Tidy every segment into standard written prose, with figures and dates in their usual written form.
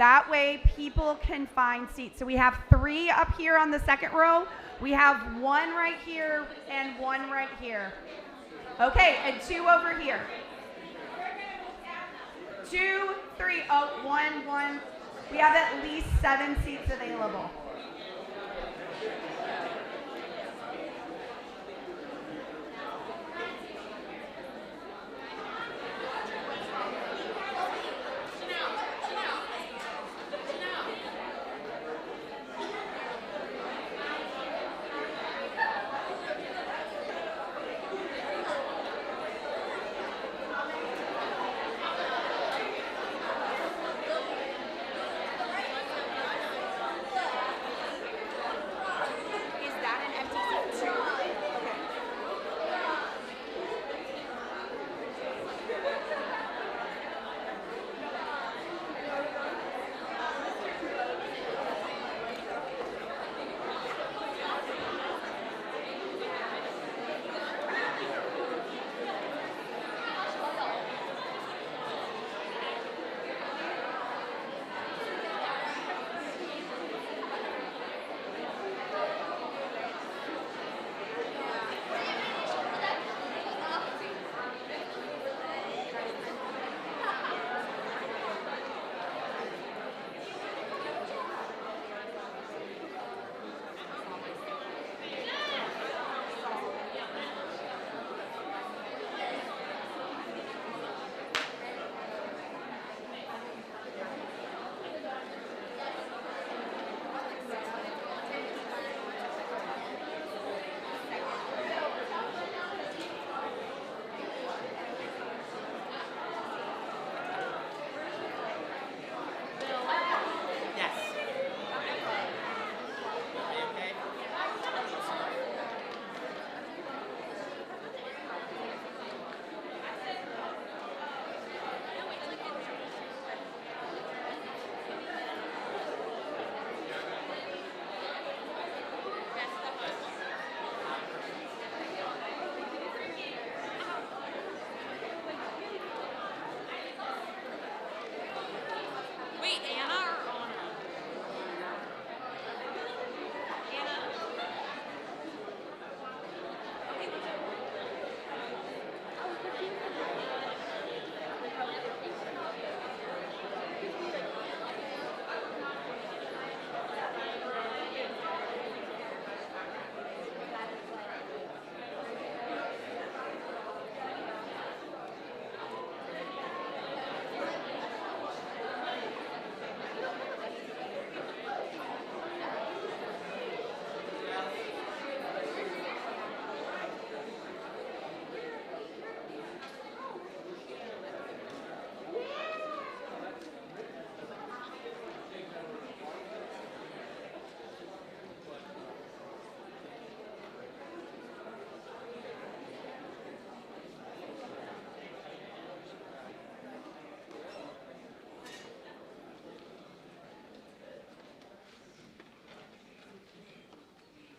That way people can find seats. So we have 3 up here on the second row. We have 1 right here and 1 right here. Okay, and 2 over here. 2, 3, oh, 1. We have at least 7 seats available.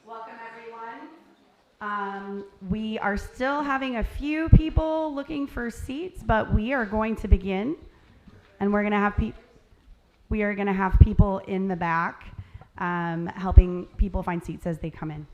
Welcome, everyone. We are still having a few people looking for seats, but we are going to begin, and we're going to have people in the back helping people find seats as they come in.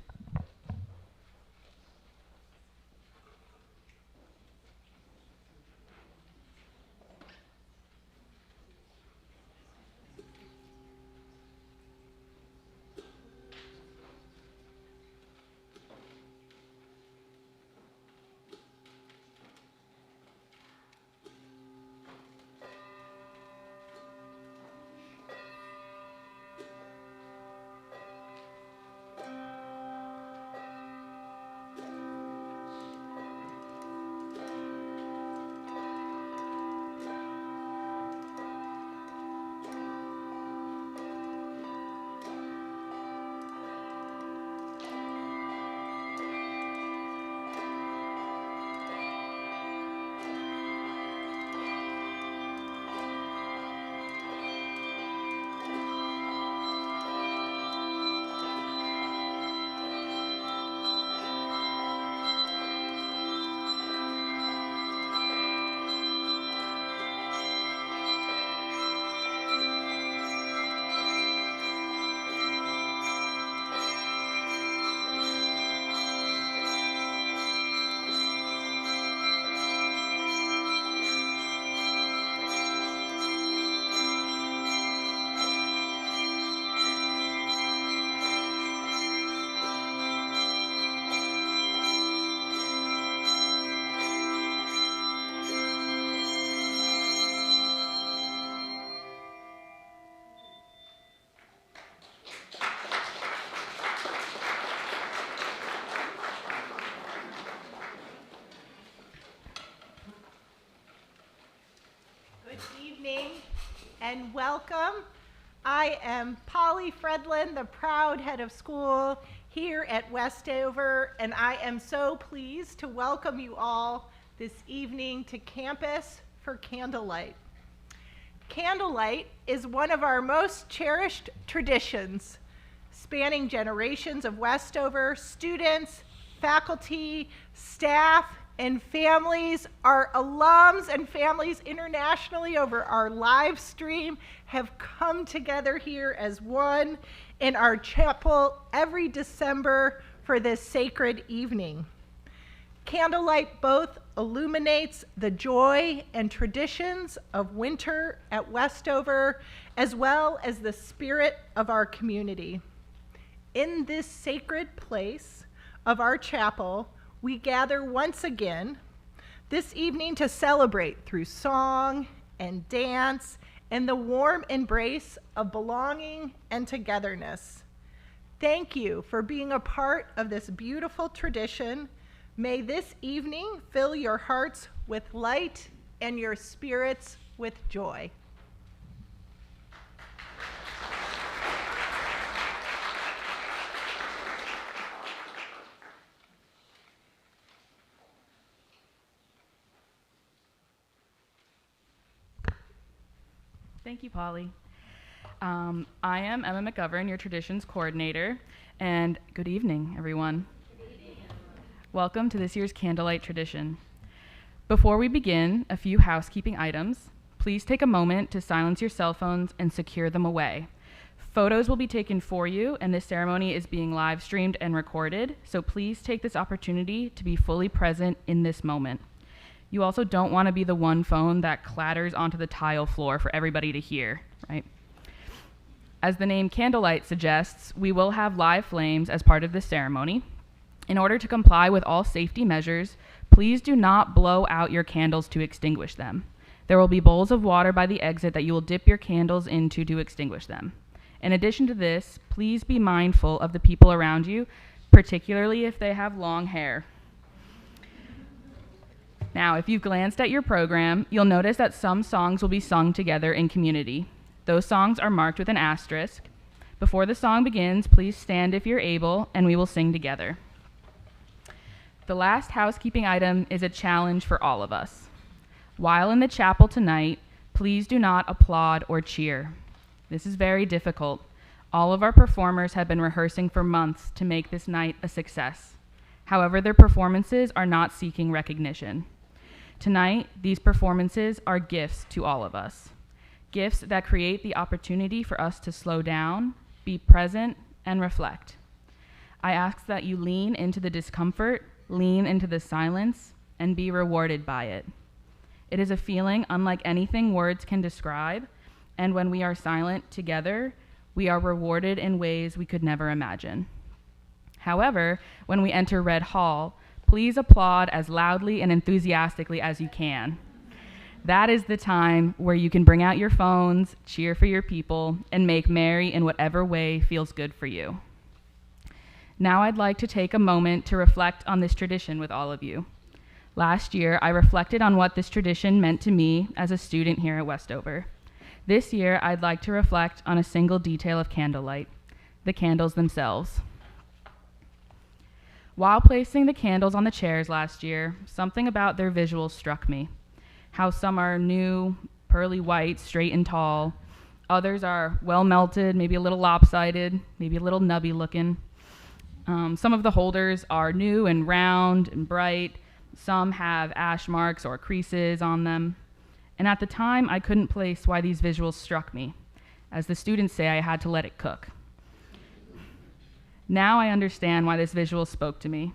evening and welcome. I am Polly Fredlin, the proud head of school here at Westover, and I am so pleased to welcome you all this evening to campus for Candlelight. Candlelight is one of our most cherished traditions, spanning generations of Westover students, faculty, staff, and families. Our alums and families internationally over our live stream have come together here as one in our chapel every December for this sacred evening. Candlelight both illuminates the joy and traditions of winter at Westover, as well as the spirit of our community. In this sacred place of our chapel, we gather once again this evening to celebrate through song and dance and the warm embrace of belonging and togetherness. Thank you for being a part of this beautiful tradition. May this evening fill your hearts with light and your spirits with joy. Thank you, Polly. I am Emma McGovern, your traditions coordinator, and good evening, everyone. Good evening. Welcome to this year's Candlelight tradition. Before we begin, a few housekeeping items. Please take a moment to silence your cell phones and secure them away. Photos will be taken for you, and this ceremony is being live streamed and recorded, so please take this opportunity to be fully present in this moment. You also don't want to be the one phone that clatters onto the tile floor for everybody to hear, right? As the name Candlelight suggests, we will have live flames as part of this ceremony. In order to comply with all safety measures, please do not blow out your candles to extinguish them. There will be bowls of water by the exit that you will dip your candles into to extinguish them. In addition to this, please be mindful of the people around you, particularly if they have long hair. Now, if you've glanced at your program, you'll notice that some songs will be sung together in community. Those songs are marked with an asterisk. Before the song begins, please stand if you're able, and we will sing together. The last housekeeping item is a challenge for all of us. While in the chapel tonight, please do not applaud or cheer. This is very difficult. All of our performers have been rehearsing for months to make this night a success. However, their performances are not seeking recognition. Tonight, these performances are gifts to all of us. Gifts that create the opportunity for us to slow down, be present, and reflect. I ask that you lean into the discomfort, lean into the silence, and be rewarded by it. It is a feeling unlike anything words can describe, and when we are silent together, we are rewarded in ways we could never imagine. However, when we enter Red Hall, please applaud as loudly and enthusiastically as you can. That is the time where you can bring out your phones, cheer for your people, and make merry in whatever way feels good for you. Now I'd like to take a moment to reflect on this tradition with all of you. Last year, I reflected on what this tradition meant to me as a student here at Westover. This year, I'd like to reflect on a single detail of Candlelight, the candles themselves. While placing the candles on the chairs last year, something about their visuals struck me. How some are new, pearly white, straight and tall. Others are well melted, maybe a little lopsided, maybe a little nubby looking. Some of the holders are new and round and bright. Some have ash marks or creases on them. And at the time, I couldn't place why these visuals struck me. As the students say, I had to let it cook. Now I understand why this visual spoke to me.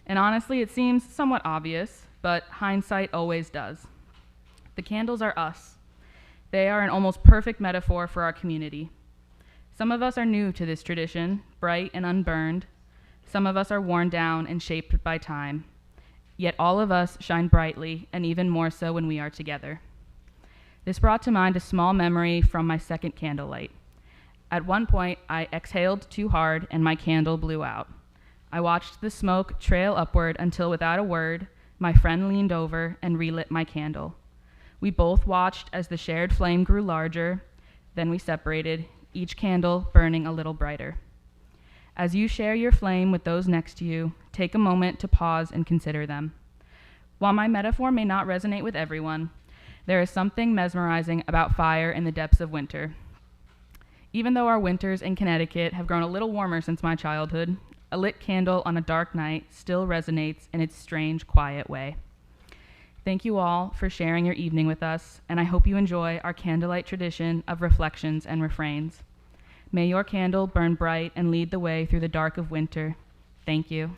And honestly, it seems somewhat obvious, but hindsight always does. The candles are us. They are an almost perfect metaphor for our community. Some of us are new to this tradition, bright and unburned. Some of us are worn down and shaped by time. Yet all of us shine brightly, and even more so when we are together. This brought to mind a small memory from my second Candlelight. At one point, I exhaled too hard and my candle blew out. I watched the smoke trail upward until without a word, my friend leaned over and relit my candle. We both watched as the shared flame grew larger, then we separated, each candle burning a little brighter. As you share your flame with those next to you, take a moment to pause and consider them. While my metaphor may not resonate with everyone, there is something mesmerizing about fire in the depths of winter. Even though our winters in Connecticut have grown a little warmer since my childhood, a lit candle on a dark night still resonates in its strange, quiet way. Thank you all for sharing your evening with us, and I hope you enjoy our candlelight tradition of reflections and refrains. May your candle burn bright and lead the way through the dark of winter. Thank you.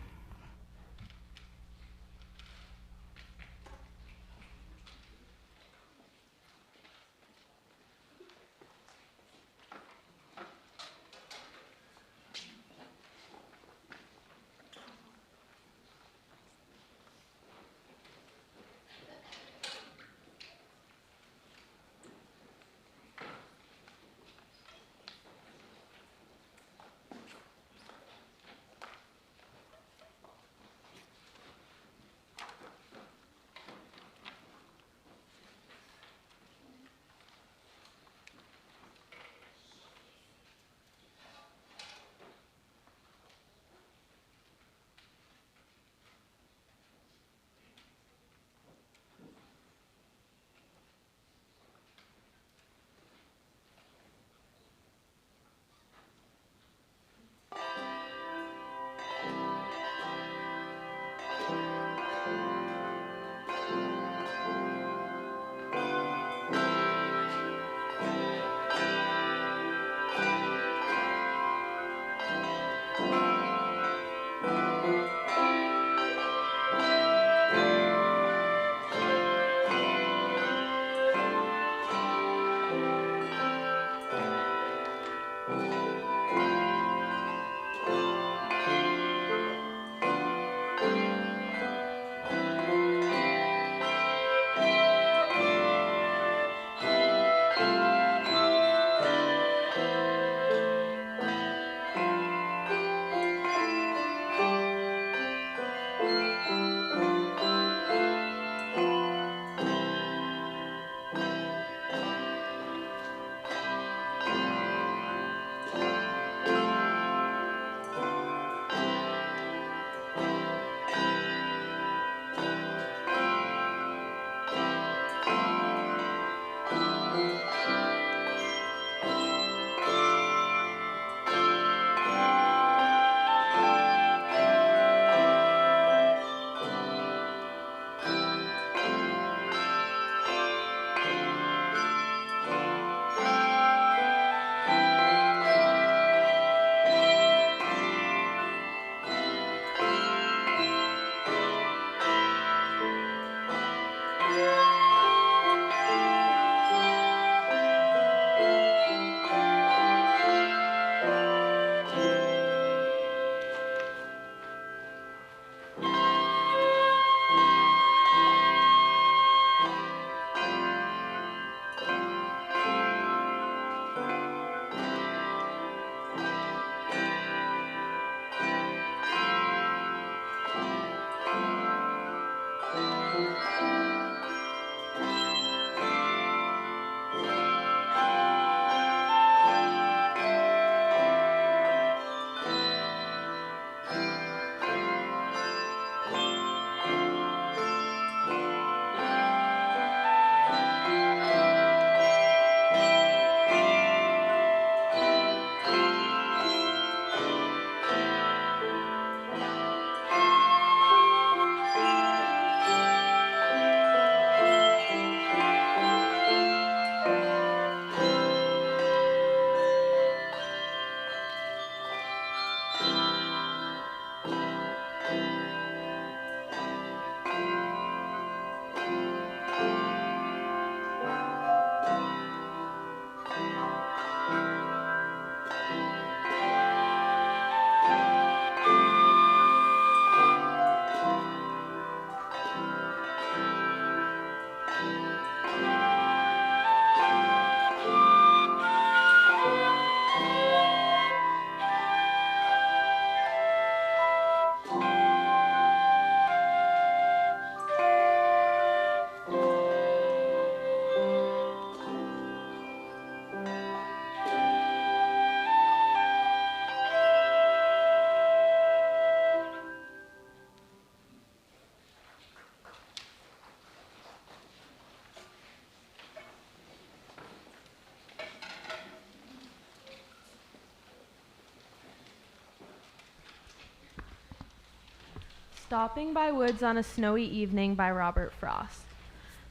Stopping by Woods on a Snowy Evening by Robert Frost.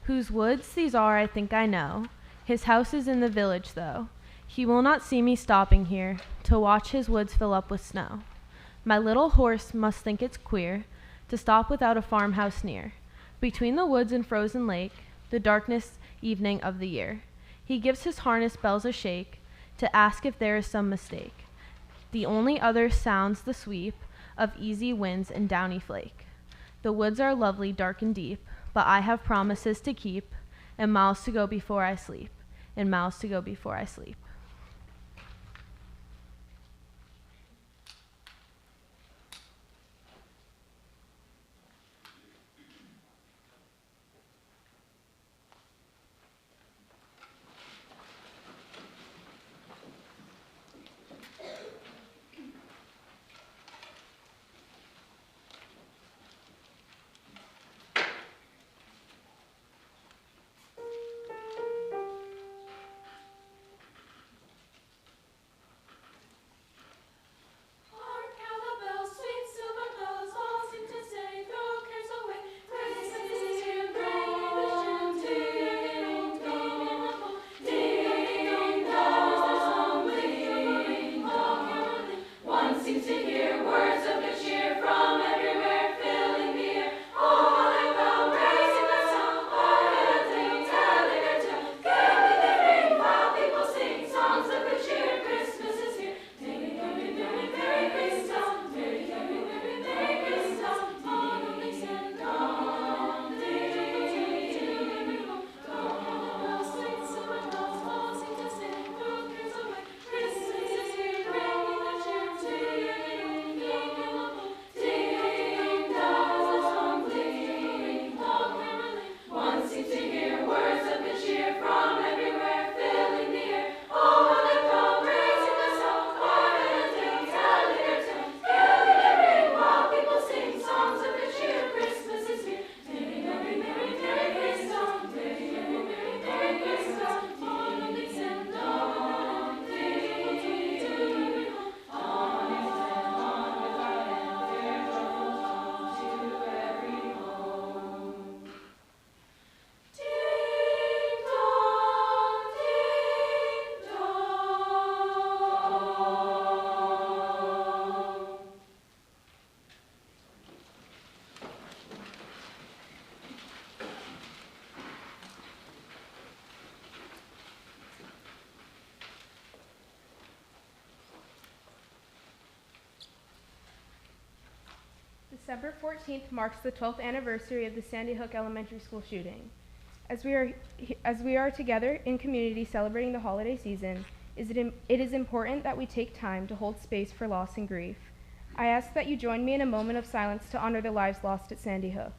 Whose woods these are I think I know. His house is in the village though. He will not see me stopping here to watch his woods fill up with snow. My little horse must think it's queer to stop without a farmhouse near. Between the woods and frozen lake, the darkness evening of the year, he gives his harness bells a shake to ask if there is some mistake. The only other sounds the sweep of easy winds and downy flake. The woods are lovely, dark and deep, but I have promises to keep and miles to go before I sleep, and miles to go before I sleep. December 14th marks the 12th anniversary of the Sandy Hook Elementary School shooting. As we are together in community celebrating the holiday season, it is important that we take time to hold space for loss and grief. I ask that you join me in a moment of silence to honor the lives lost at Sandy Hook.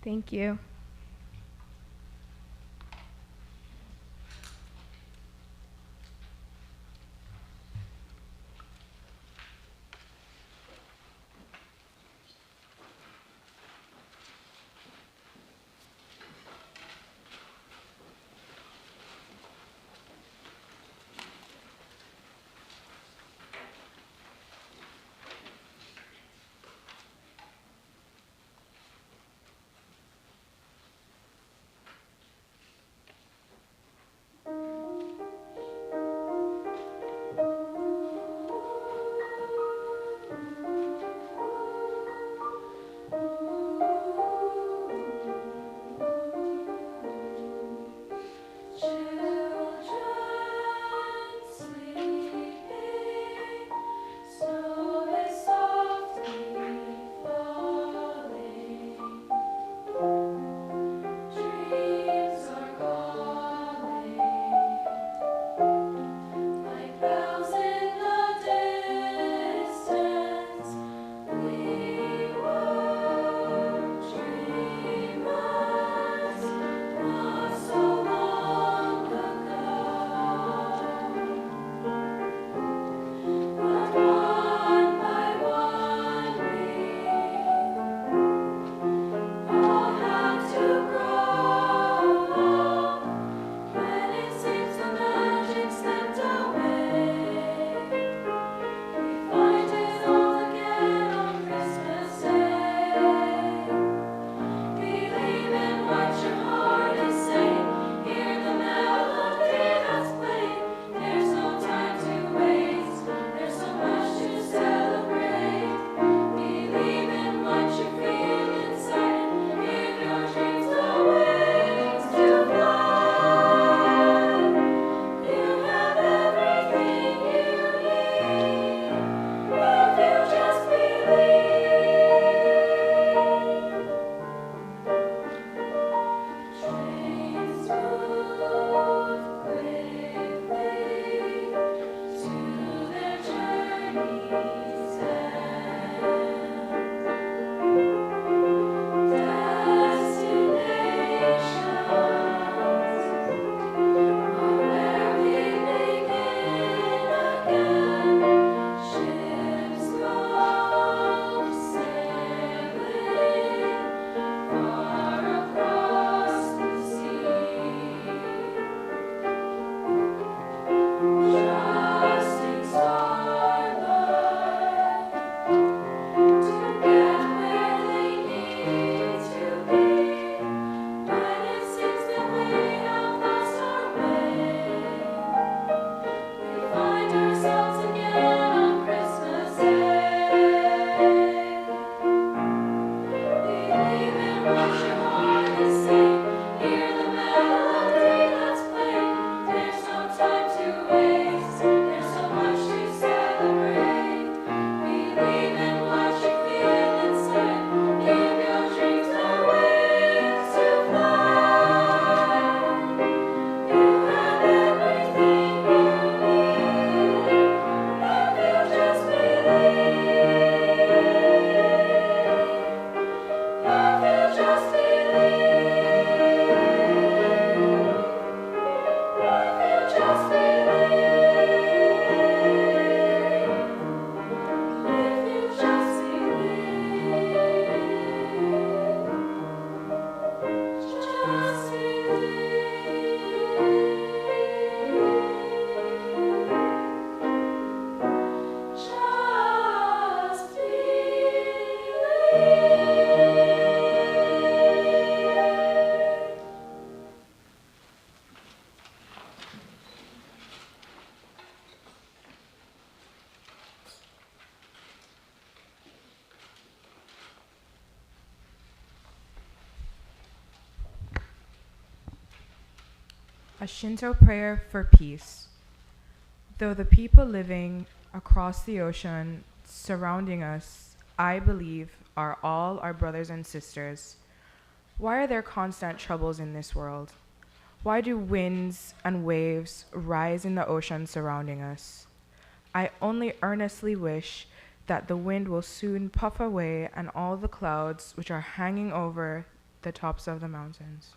Thank you. A Shinto prayer for peace. Though the people living across the ocean surrounding us, I believe, are all our brothers and sisters, why are there constant troubles in this world? Why do winds and waves rise in the ocean surrounding us? I only earnestly wish that the wind will soon puff away and all the clouds which are hanging over the tops of the mountains.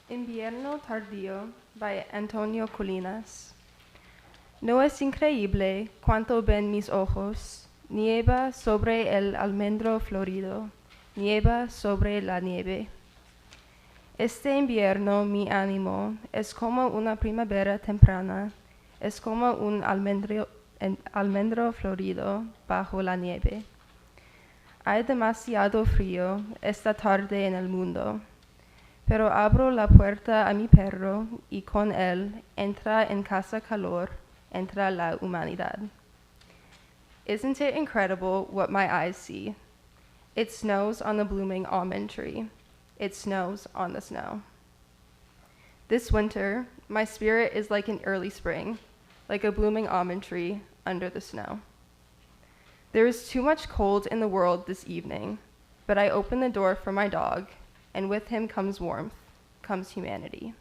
Invierno tardío by Antonio Colinas. No es increíble cuánto ven mis ojos. Nieva sobre el almendro florido, nieva sobre la nieve. Este invierno mi ánimo es como una primavera temprana, es como un almendro florido bajo la nieve. Hay demasiado frío esta tarde en el mundo, pero abro la puerta a mi perro y con él entra en casa calor, entra la humanidad. Isn't it incredible what my eyes see? It snows on the blooming almond tree. It snows on the snow. This winter, my spirit is like an early spring, like a blooming almond tree under the snow. There is too much cold in the world this evening, but I open the door for my dog, and with him comes warmth, comes humanity.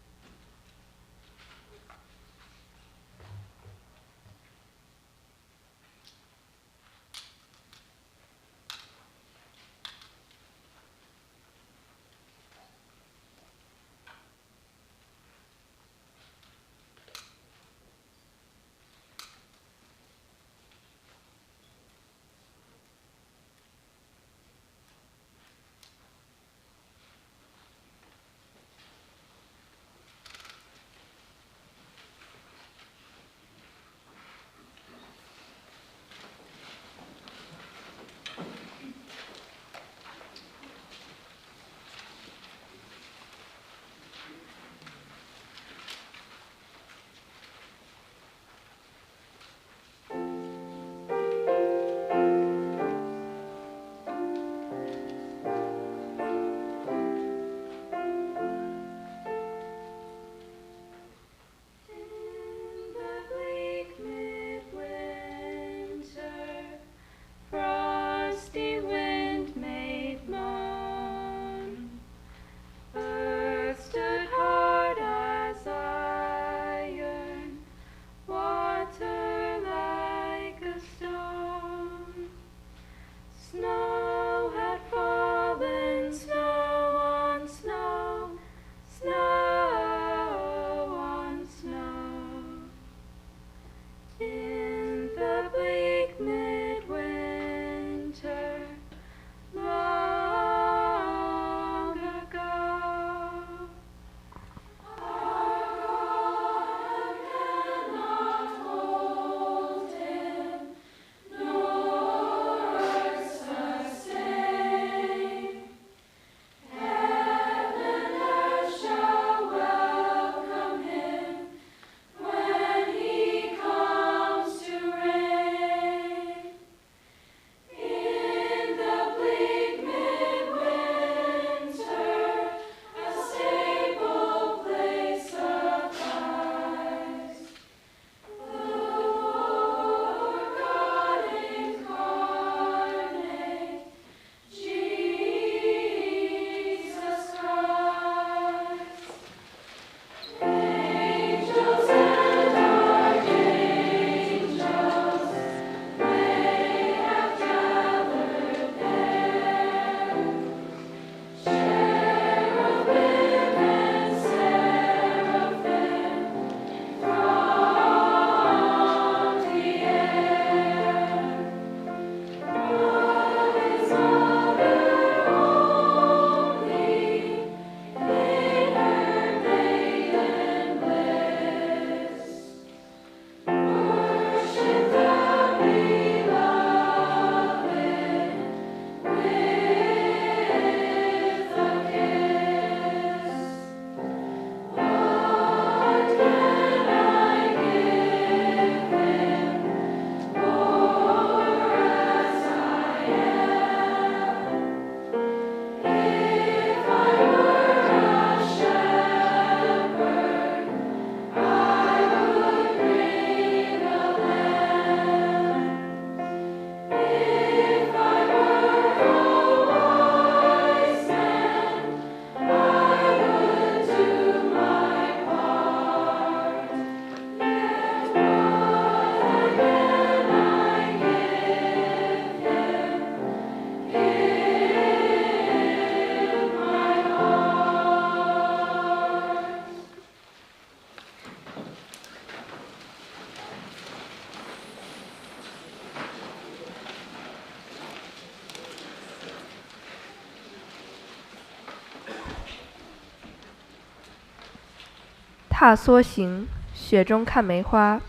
踏梭行，雪中看梅花，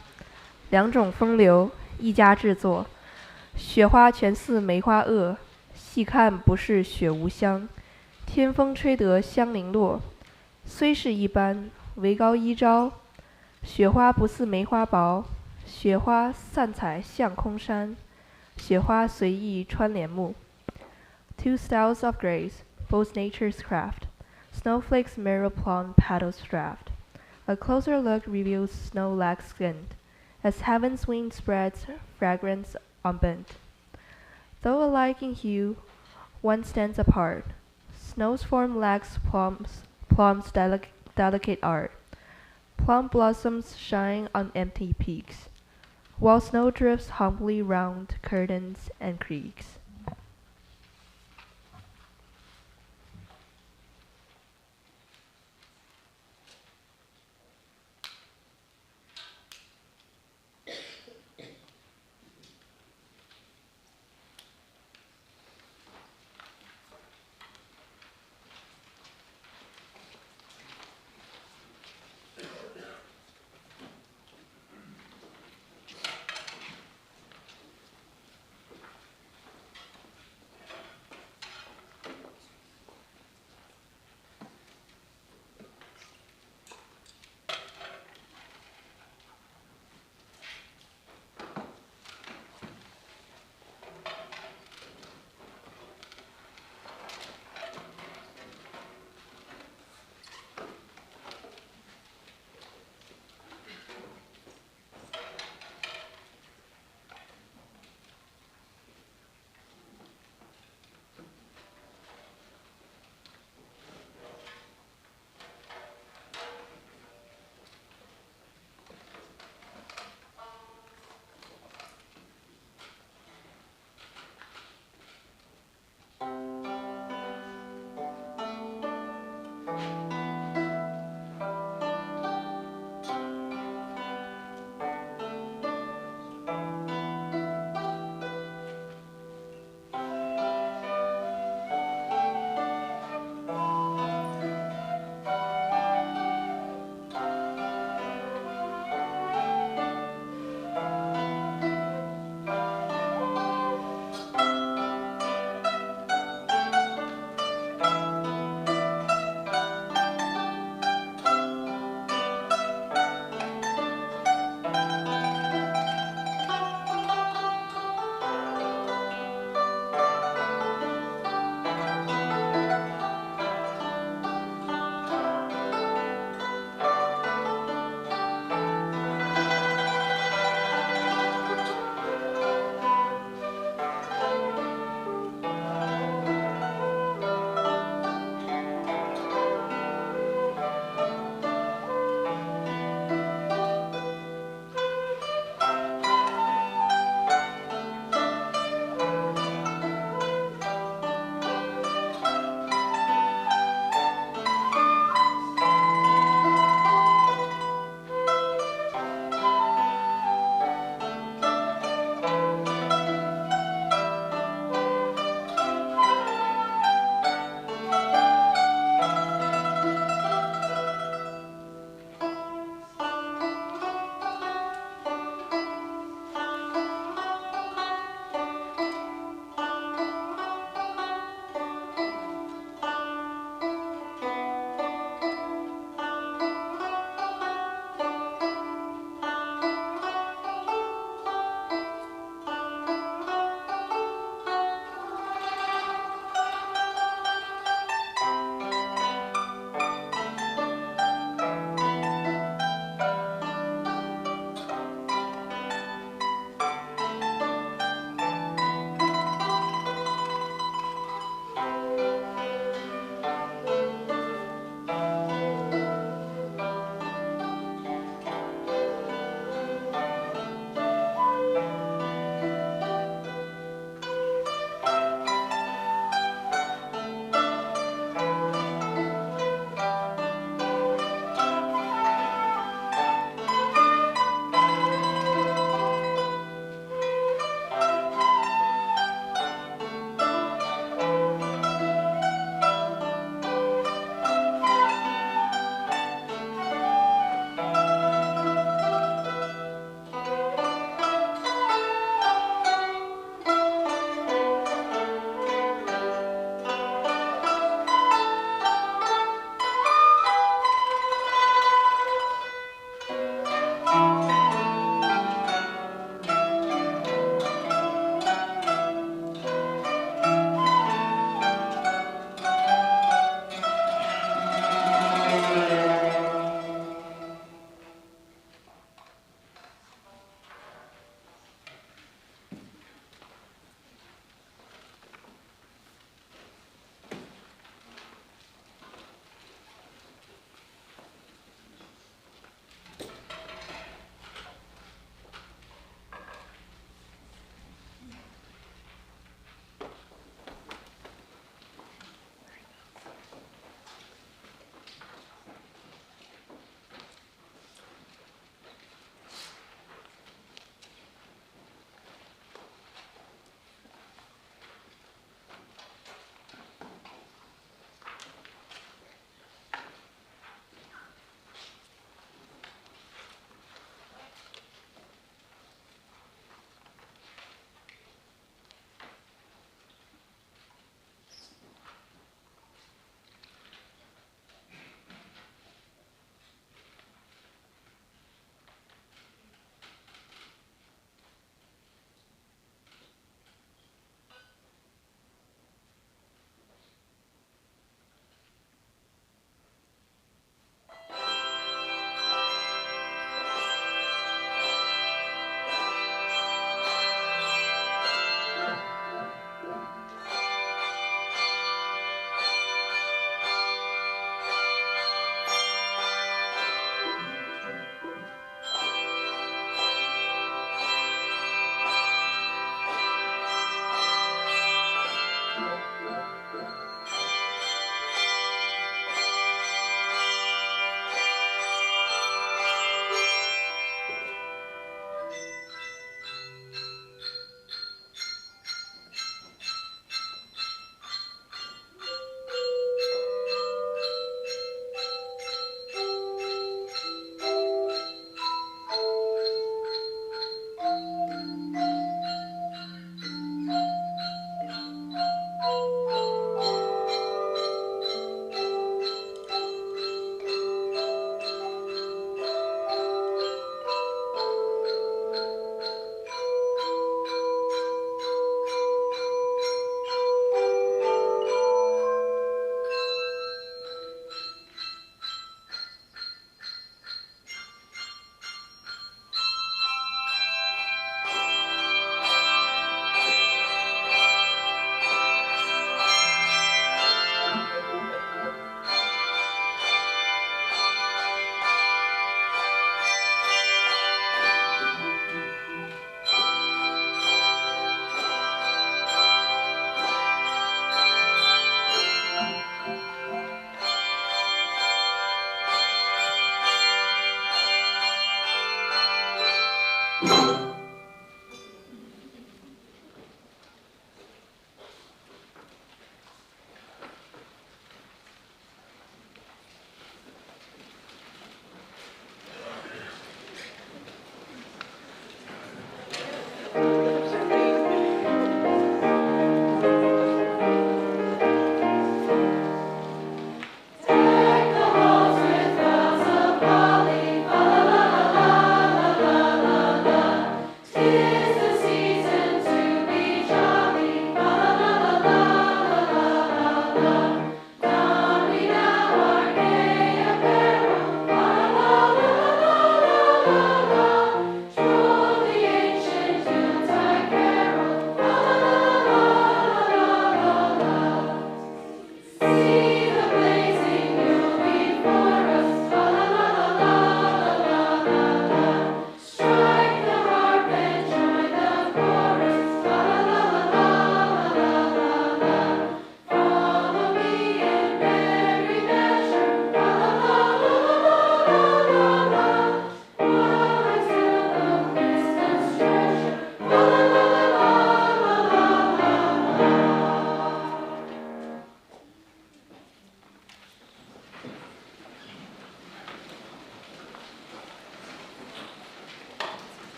两种风流，一家制作。雪花全似梅花萼，细看不是雪无香。天风吹得香零落，虽是一般，唯高一招。雪花不似梅花薄，雪花散彩向空山。雪花随意穿帘幕。Two styles of grace, both nature's craft. Snowflakes mirror plum petals draft. A closer look reveals snow-like skin, as heaven's wind spreads fragrance unbent. Though alike in hue, one stands apart. Snow's form lacks plum's delicate art. Plum blossoms shine on empty peaks, while snow drifts humbly round curtains and creeks.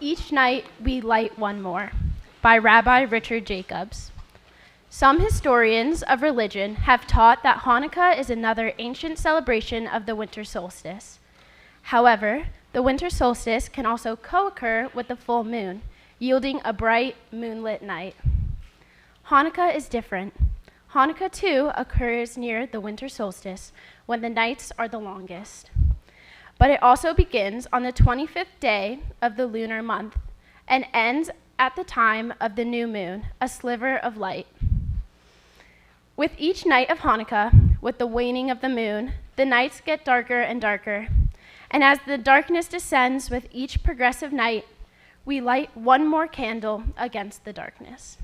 each night we light one more, by Rabbi Richard Jacobs. Some historians of religion have taught that Hanukkah is another ancient celebration of the winter solstice. However, the winter solstice can also co-occur with the full moon, yielding a bright moonlit night. Hanukkah is different. Hanukkah too occurs near the winter solstice when the nights are the longest. But it also begins on the 25th day of the lunar month and ends at the time of the new moon, a sliver of light. With each night of Hanukkah, with the waning of the moon, the nights get darker and darker. And as the darkness descends with each progressive night, we light one more candle against the darkness.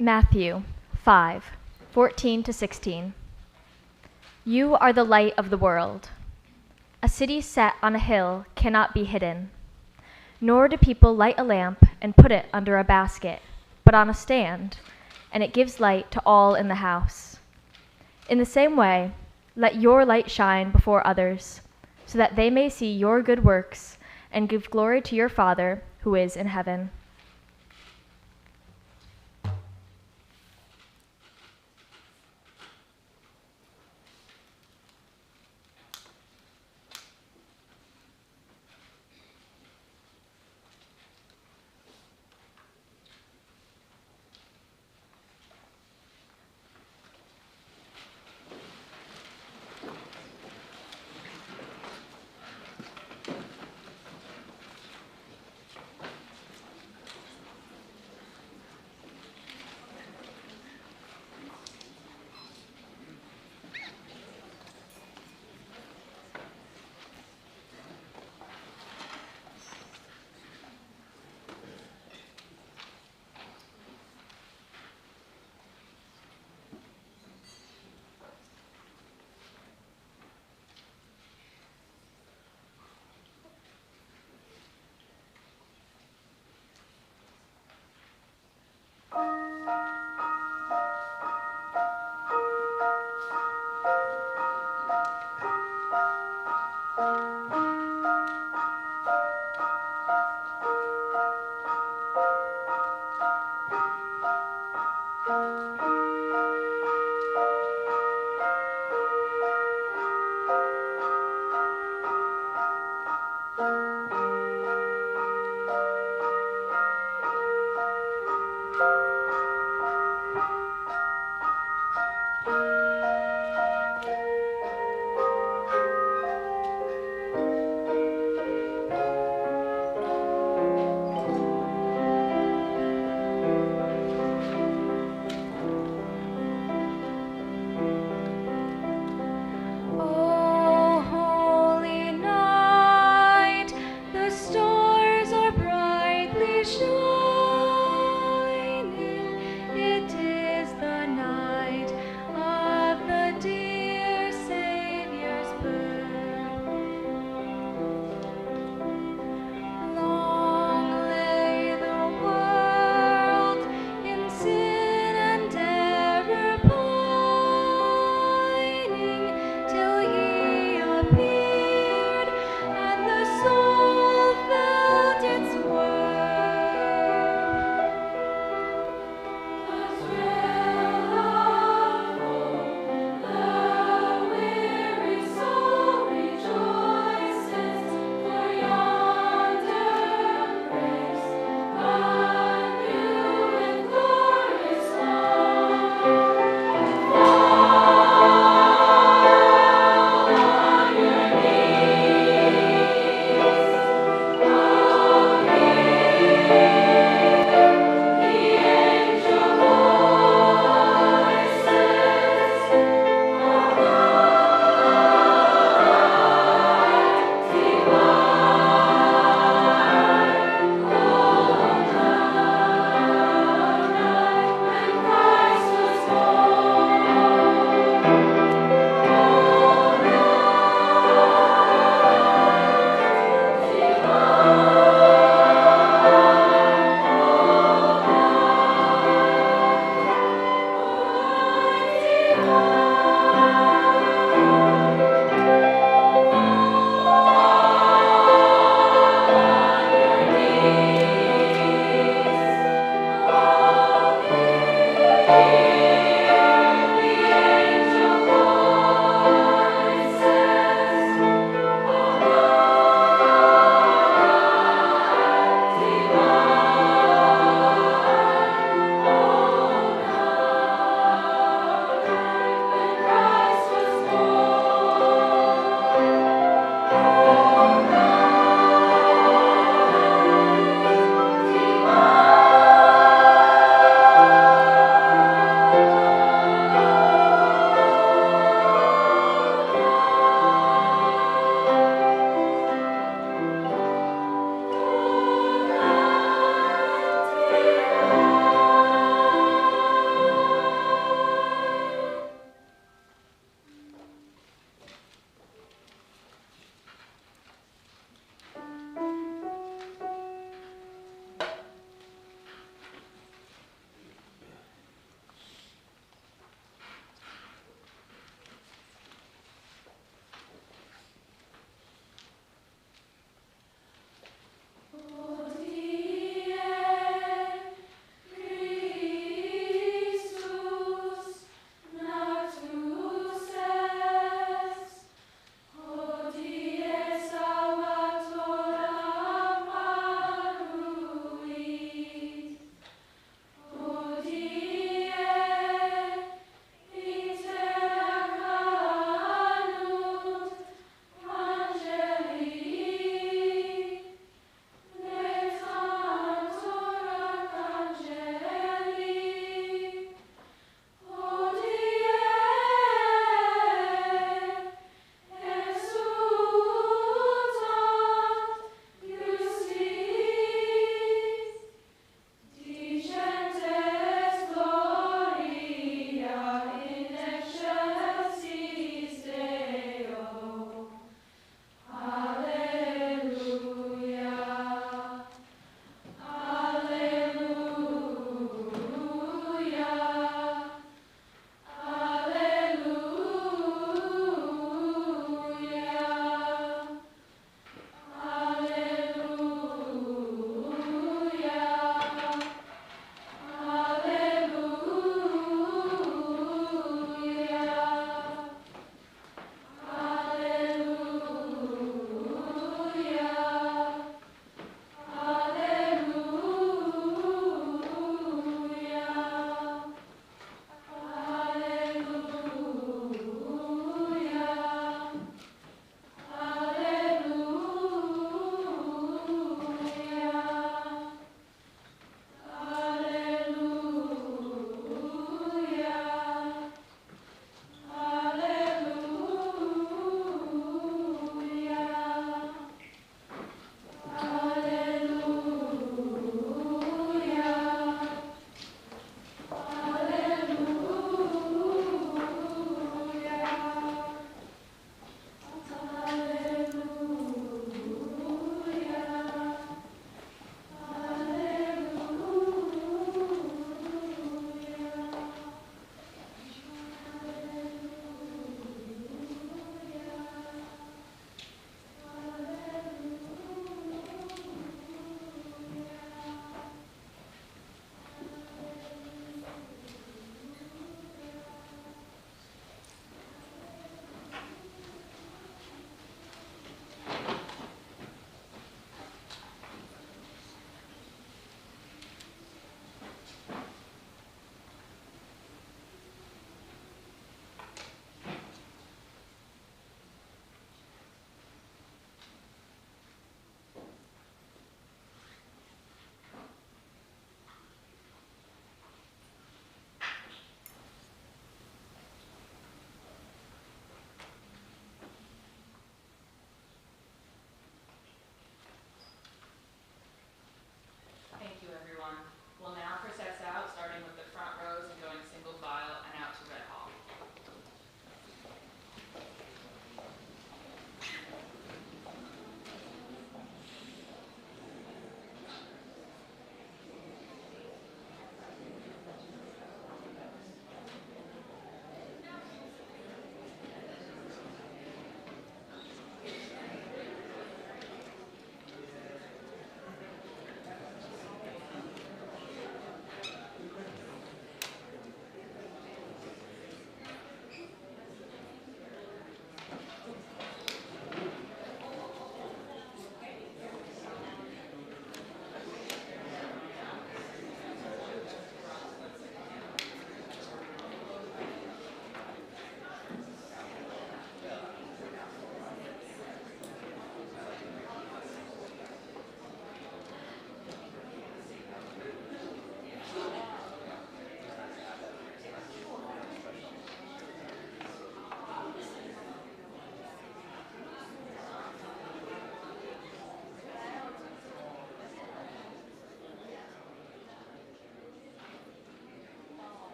Matthew 5:14 to 16. You are the light of the world. A city set on a hill cannot be hidden. Nor do people light a lamp and put it under a basket, but on a stand, and it gives light to all in the house. In the same way, let your light shine before others, so that they may see your good works and give glory to your Father who is in heaven.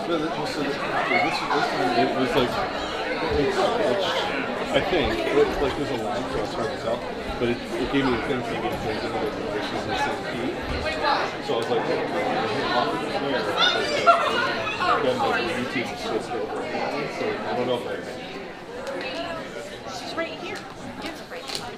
So this time it was like, I think, like there's a line, so it's hard to tell, but it gave me the thing thinking if there's another device in the same key. So I was like, off of here, then like YouTube switched over. So I don't know if I... This is right here. It's right here.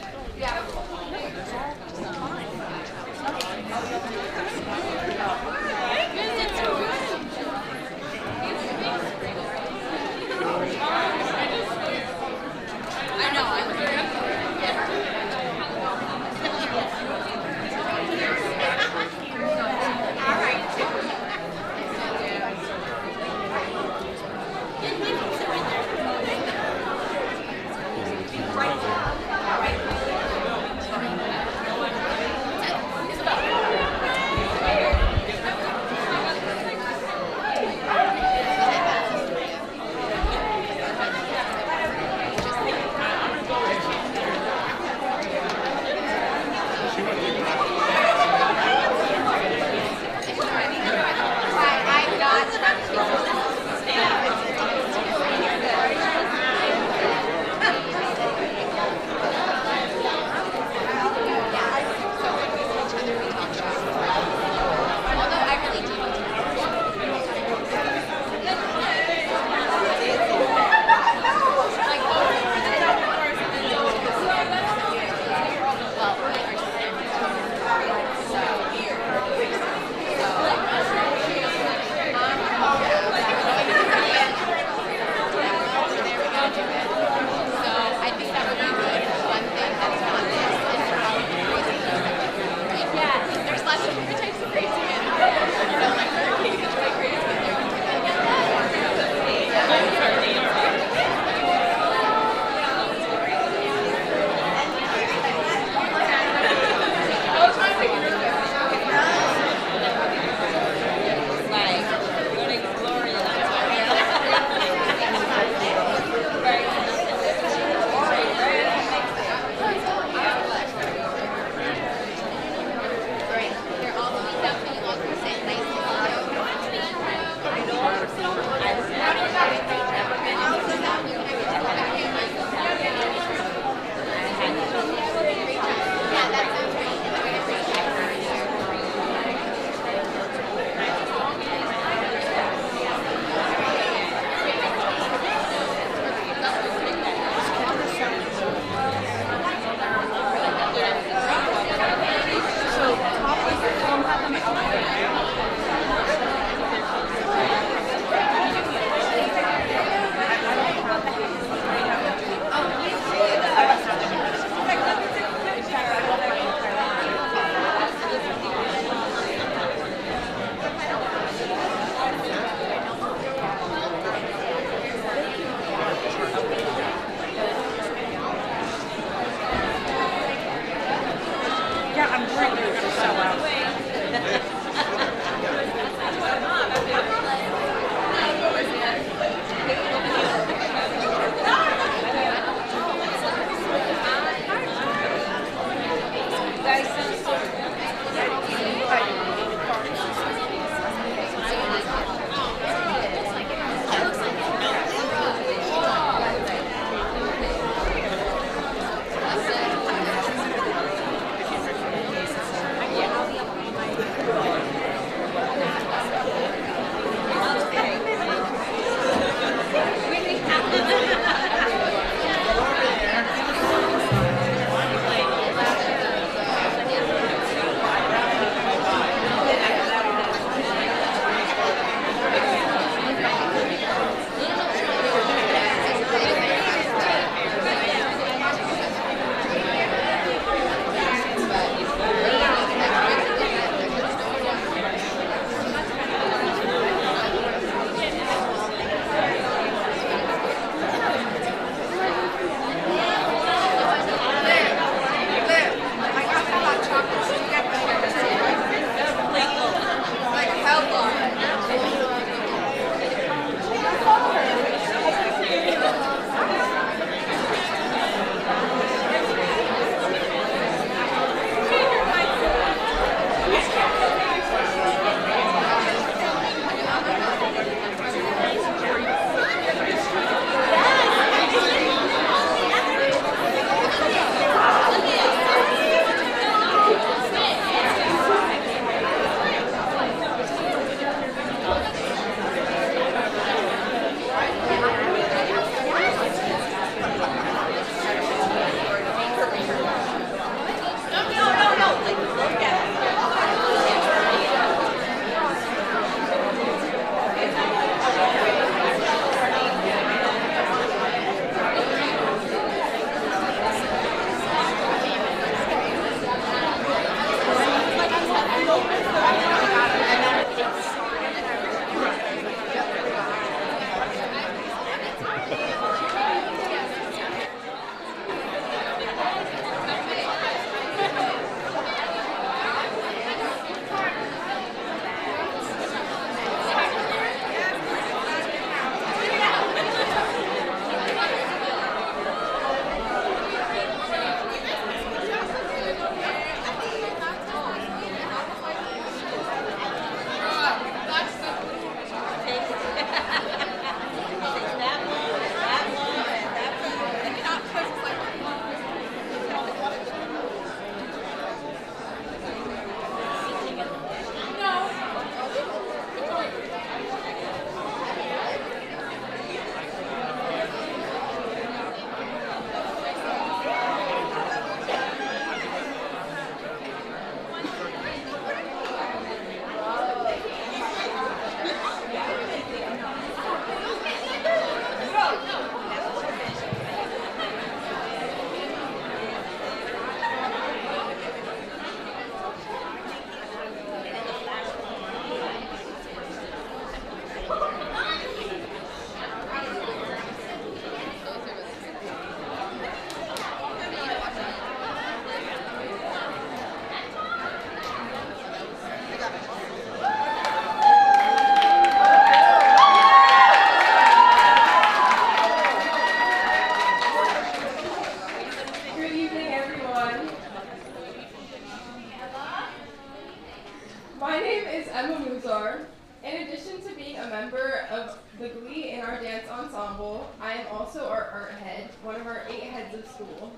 also our art head, one of our 8 heads of school.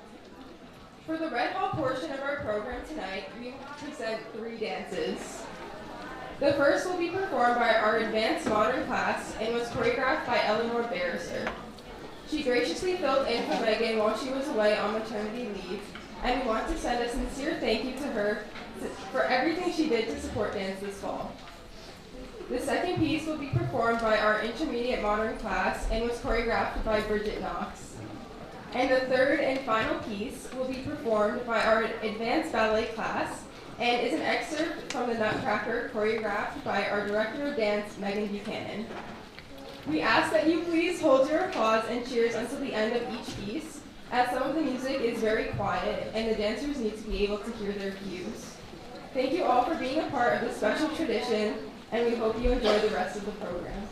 For the Red Hall portion of our program tonight, we will present 3 dances. The first will be performed by our advanced modern class and was choreographed by Eleanor Barrister. She graciously filled in for Megan while she was away on maternity leave, and we want to send a sincere thank you to her for everything she did to support dance this fall. The second piece will be performed by our intermediate modern class and was choreographed by Bridget Knox. And the third and final piece will be performed by our advanced ballet class and is an excerpt from the Nutcracker choreographed by our director of dance, Megan Buchanan. We ask that you please hold your applause and cheers until the end of each piece, as some of the music is very quiet and the dancers need to be able to hear their cues. Thank you all for being a part of this special tradition, and we hope you enjoy the rest of the program.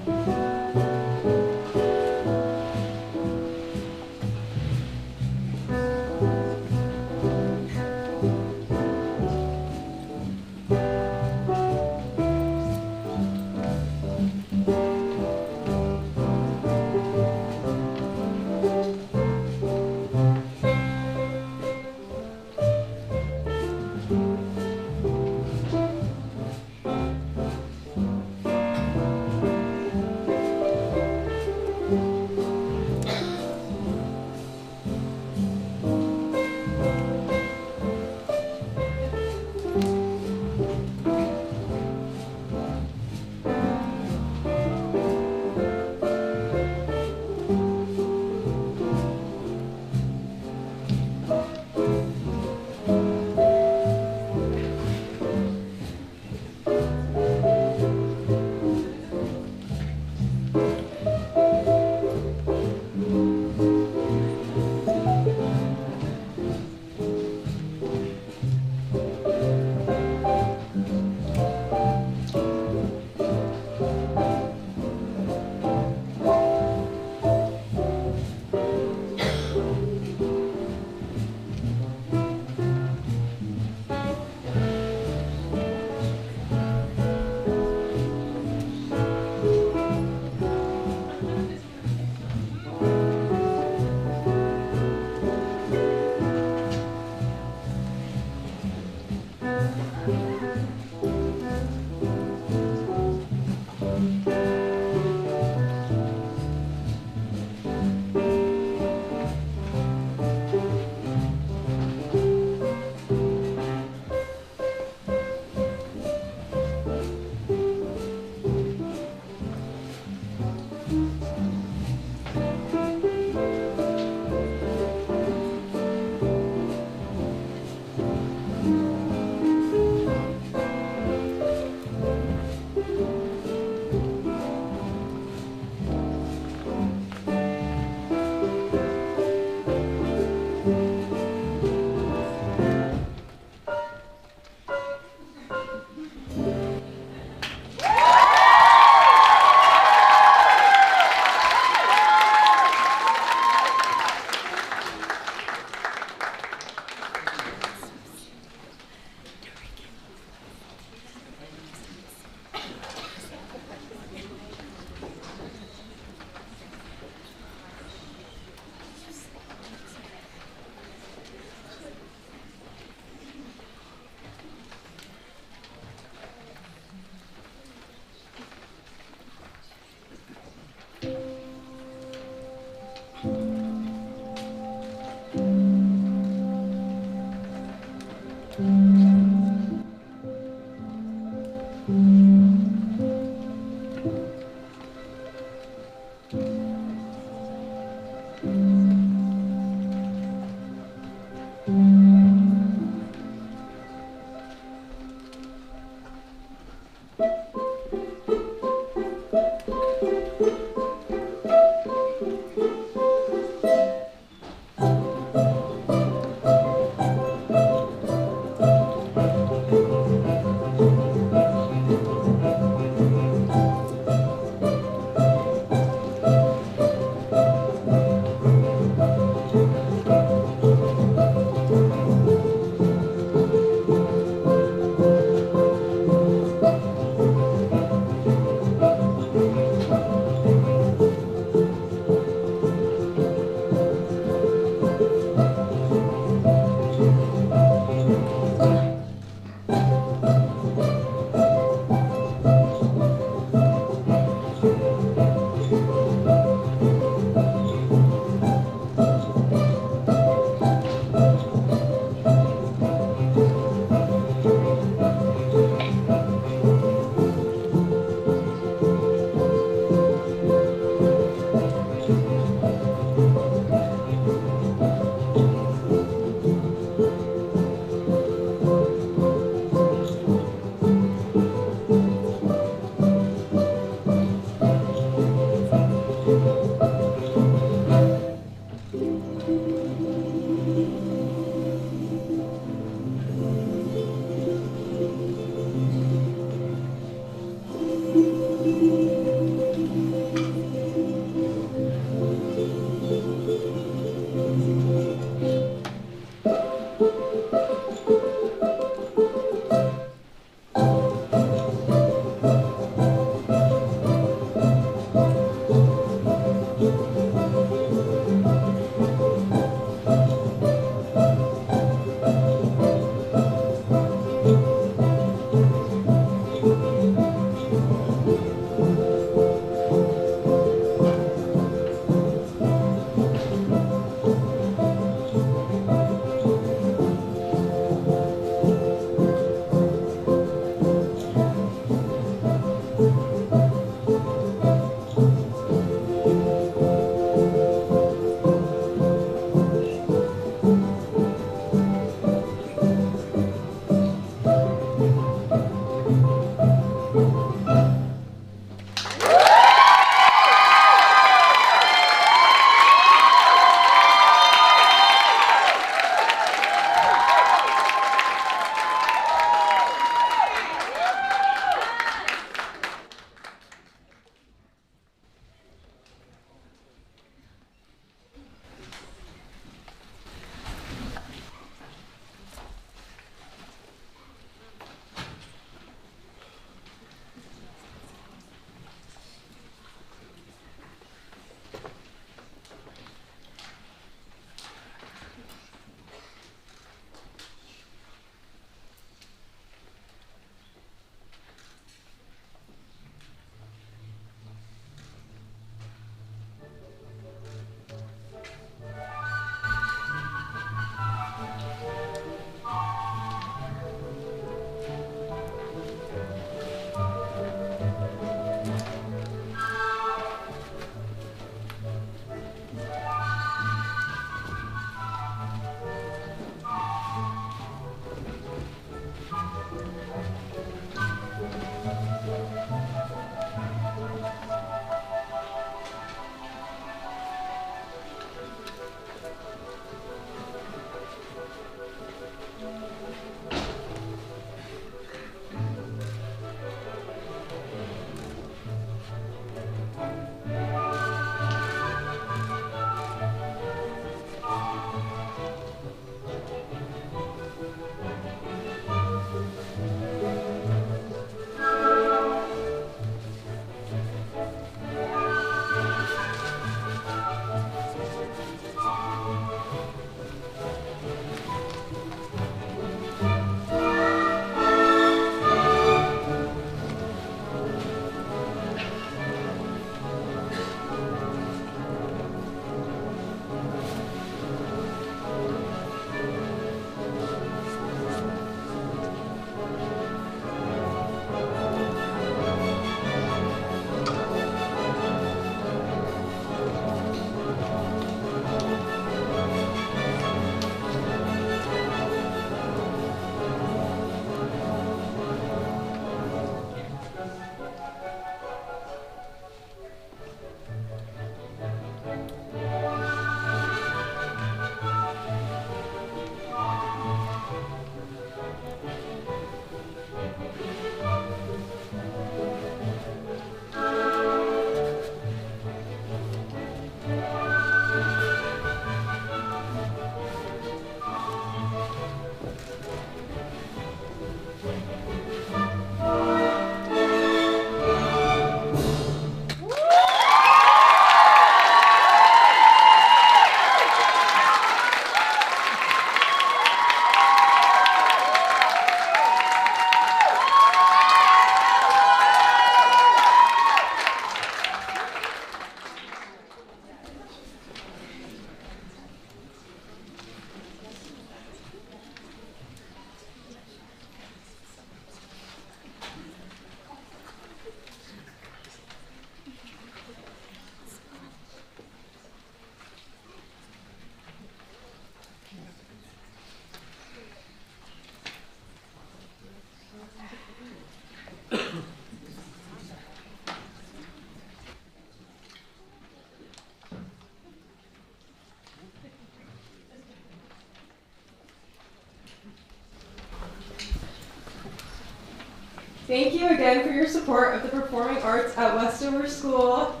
Thank you again for your support of the performing arts at Westover School.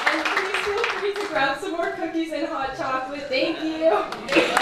And please feel free to grab some more cookies and hot chocolate. Thank you.